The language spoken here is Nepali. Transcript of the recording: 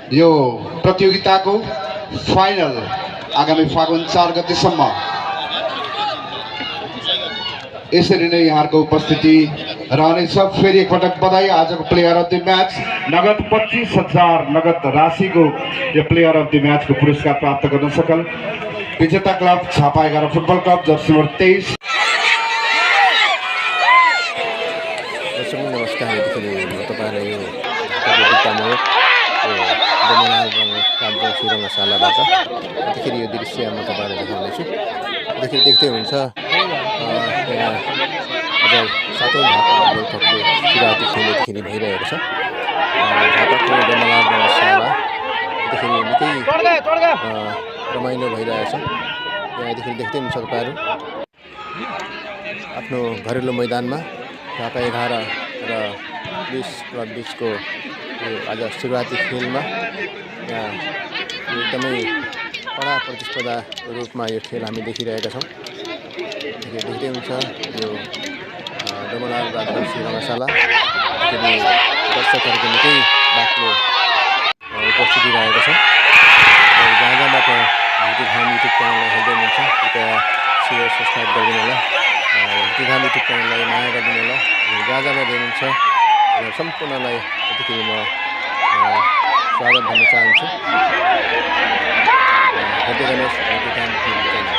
यो प्रतियोगिताको फाइनल आगामी फागुन 4 गतेसम्म यसरी नै यहाँको उपस्थिति रहनेछ। फेरि एकपटक बधाई। आजको प्लेयर अफ द म्याच नगद 25,000 नगद राशिको यो प्लेयर अफ द म्याचको पुरस्कार प्राप्त गर्न सकल विजेता club Jhapa 11 football club Jersey number 23। नमस्कार, तपाईँलाई यो प्रतियोगितामा रङ्गशालाबाट अन्तखेरि यो दृश्य म तपाईँलाई देखाउनेछु। देख्दै हुन्छ आज 7औं झापा वर्ल्ड कपको सुरुवाती खेल यतिखेर भइरहेको छ। झापाको डमलाल रङ्गशाला यतिखेर निकै रमाइलो भइरहेछ। यहाँ यतिखेर देख्दै हुन्छ तपाईँहरू आफ्नो घरेलु मैदानमा झापा 11 र पुलिस क्लब बिचको आज सुरुवाती खेलमा यहाँ एकदमै कडा प्रतिस्पर्धाको रूपमा यो खेल हामी देखिरहेका छौँ। देख्दै हुन्छ यो डमलाल राजवंशी रङ्गशाला दर्शकहरूको निकै बाक्लो उपस्थिति रहेको छ। जहाँ जहाँबाट भिटी घाम युट्युब च्यानललाई हेर्दै हुनुहुन्छ कृपया सेयर सब्सक्राइब गरिदिनु होला। भिटी घाम युट्युब च्यानललाई माया गरिदिनु होला। जहाँ जहाँबाट हेर्नुहुन्छ सम्पूर्णलाई यतिखेर म स्वागत भन्न चाहन्छु। हेर्दै गर्नुहोस् भिटी घाम युट्युब च्यानल।